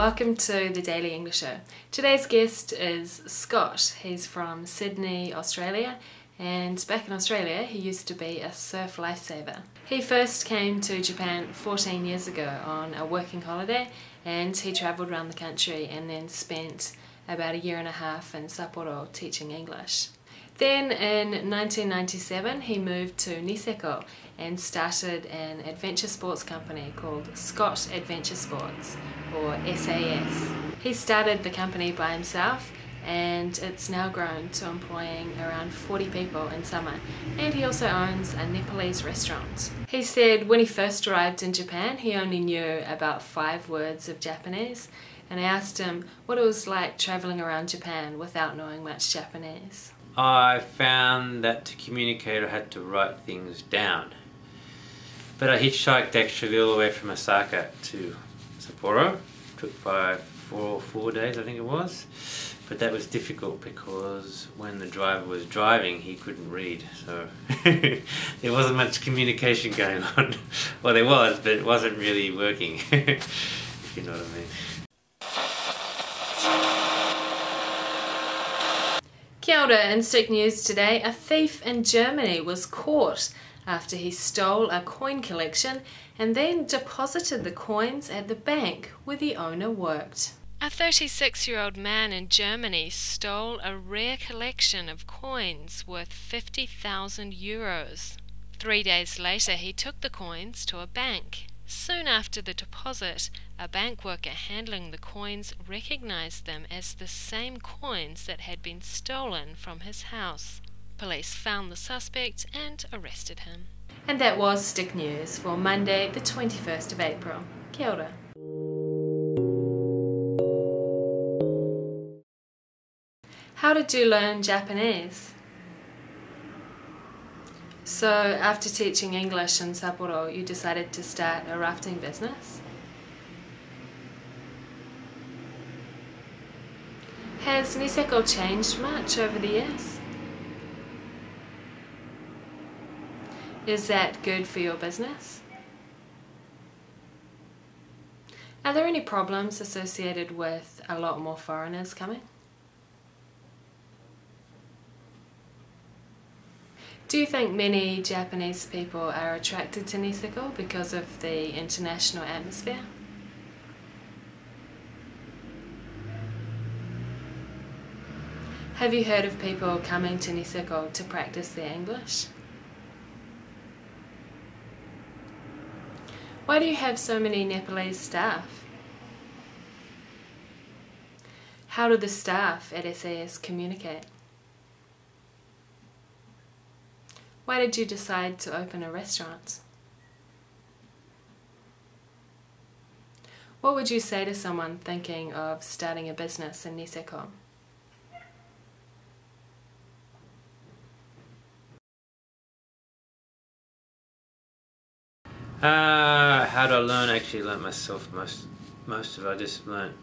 welcome to the Daily English Show. Today's guest is Scott. He's from Sydney, Australia, and back in Australia he used to be a surf lifesaver. He first came to Japan 14 years ago on a working holiday, and he travelled around the country and then spent about a year and a half in Sapporo teaching English. Then in 1997 he moved to Niseko and started an adventure sports company called Scott Adventure Sports, or SAS. He started the company by himself and it's now grown to employing around 40 people in summer, and he also owns a Nepalese restaurant. He said when he first arrived in Japan he only knew about 5 words of Japanese, and I asked him what it was like travelling around Japan without knowing much Japanese. I found that to communicate I had to write things down. But I hitchhiked actually all the way from Osaka to Sapporo. Took 4 days I think it was. But that was difficult because when the driver was driving he couldn't read, so there wasn't much communication going on. Well, there was, but it wasn't really working, if you know what I mean. Kia ora, in Stick News today, a thief in Germany was caught after he stole a coin collection and then deposited the coins at the bank where the owner worked. A 36-year-old man in Germany stole a rare collection of coins worth 50,000 euros. 3 days later he took the coins to a bank. Soon after the deposit, a bank worker handling the coins recognized them as the same coins that had been stolen from his house. Police found the suspect and arrested him. And that was Stick News for Monday, the 21st of April. Kia ora. How did you learn Japanese? So after teaching English in Sapporo, you decided to start a rafting business? Has Niseko changed much over the years? Is that good for your business? Are there any problems associated with a lot more foreigners coming? Do you think many Japanese people are attracted to Niseko because of the international atmosphere? Have you heard of people coming to Niseko to practice their English? Why do you have so many Nepalese staff? How do the staff at SAS communicate? Why did you decide to open a restaurant? What would you say to someone thinking of starting a business in Niseko? How do I learn? I actually learnt myself most of it. I just learnt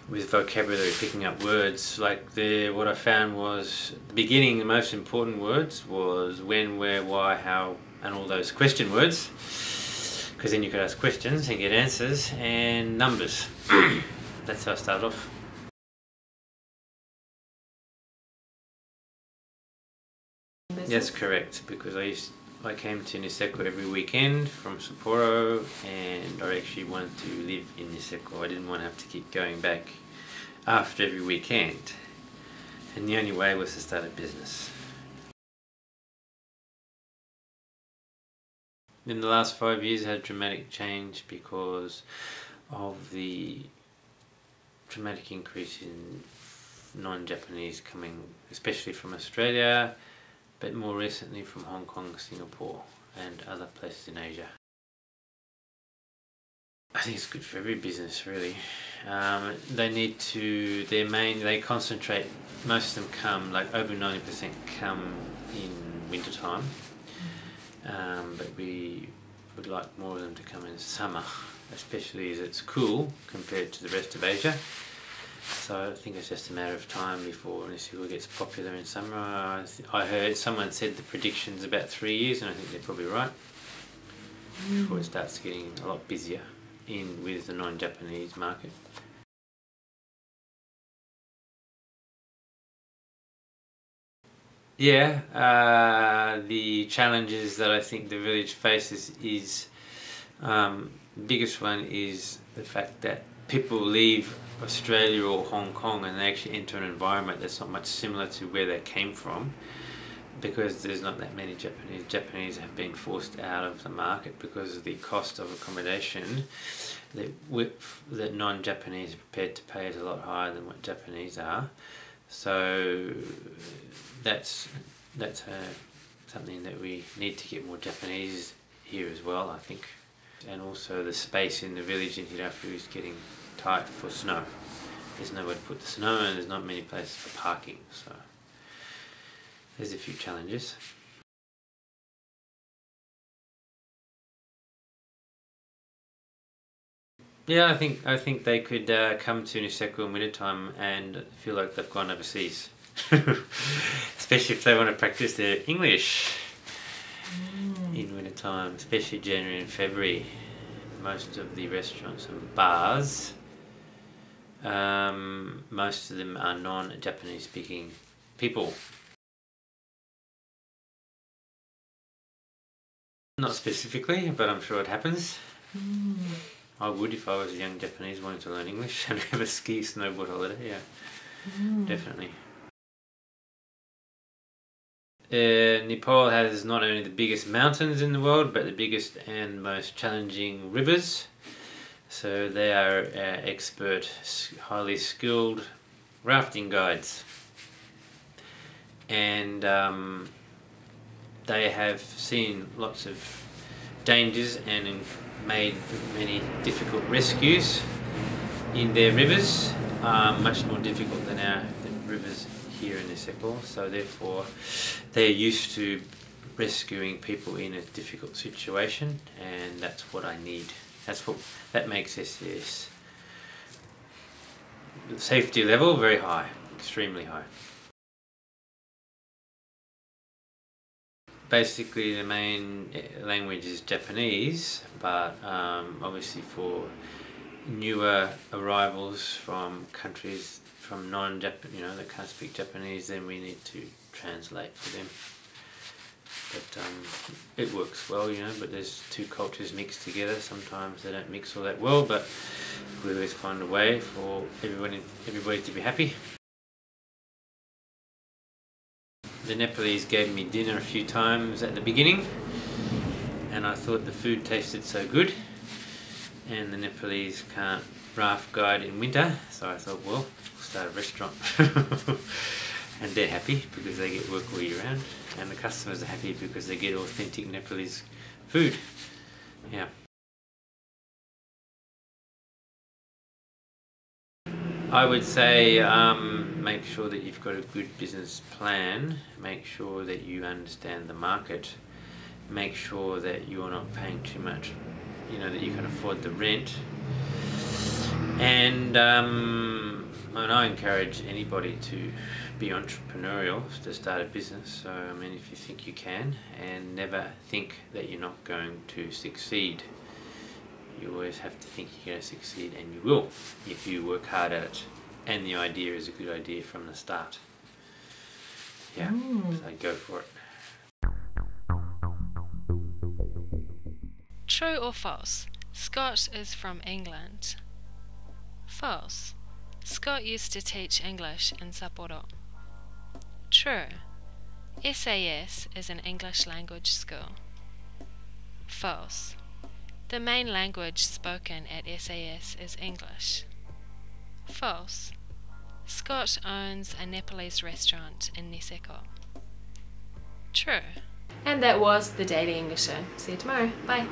with vocabulary, picking up words. Like what I found was at the beginning the most important words was when, where, why, how, and all those question words, because then you could ask questions and get answers, and numbers. That's how I started off. That's correct, because I came to Niseko every weekend from Sapporo, and I actually wanted to live in Niseko. I didn't want to have to keep going back after every weekend, and the only way was to start a business. In the last 5 years I had a dramatic change because of the dramatic increase in non-Japanese coming, especially from Australia, but more recently from Hong Kong, Singapore and other places in Asia. I think it's good for every business really. They concentrate, most of them come, like over 90% come in winter time, but we would like more of them to come in summer, especially as it's cool compared to the rest of Asia. So I think it's just a matter of time before Niseko gets popular in summer. I heard someone said the prediction's about 3 years, and I think they're probably right, before it starts getting a lot busier. in with the non-Japanese market. Yeah, the challenges that I think the village faces is, the biggest one is the fact that people leave Australia or Hong Kong and they actually enter an environment that's not much similar to where they came from, because there's not that many Japanese. Japanese have been forced out of the market because of the cost of accommodation that non-Japanese are prepared to pay is a lot higher than what Japanese are. So that's something that we need to get more Japanese here as well, I think. And also the space in the village in Hirafu is getting tight for snow. There's nowhere to put the snow and there's not many places for parking, so there's a few challenges. Yeah, I think they could come to Niseko in wintertime and feel like they've gone overseas. Especially if they want to practice their English in wintertime, especially January and February. Most of the restaurants and bars, most of them are non-Japanese speaking people. Not specifically, but I'm sure it happens. I would if I was a young Japanese wanting to learn English and have a ski snowboard holiday, yeah. Definitely. Nepal has not only the biggest mountains in the world, but the biggest and most challenging rivers. So they are expert, highly skilled rafting guides. And they have seen lots of dangers and made many difficult rescues in their rivers, much more difficult than our rivers here in Niseko. So therefore they're used to rescuing people in a difficult situation, and that's what I need. That makes SCS the safety level very high, extremely high. Basically the main language is Japanese, but obviously for newer arrivals from countries from non-Japan, that can't speak Japanese, then we need to translate for them. But it works well, but there's two cultures mixed together. Sometimes they don't mix all that well, but we always find a way for everybody to be happy. The Nepalese gave me dinner a few times at the beginning, and I thought the food tasted so good, and the Nepalese can't raft guide in winter, so I thought, well, we'll start a restaurant. And they're happy because they get work all year round, and the customers are happy because they get authentic Nepalese food. Yeah. I would say make sure that you've got a good business plan, make sure that you understand the market, make sure that you're not paying too much, that you can afford the rent. And I encourage anybody to be entrepreneurial, to start a business. So if you think you can, and never think that you're not going to succeed. You always have to think you're going to succeed, and you will if you work hard at it and the idea is a good idea from the start. Yeah, so go for it. True or false? Scott is from England. False. Scott used to teach English in Sapporo. True. SAS is an English language school. False. The main language spoken at SAS is English. False. Scott owns a Nepalese restaurant in Niseko. True. And that was the Daily English Show. See you tomorrow. Bye.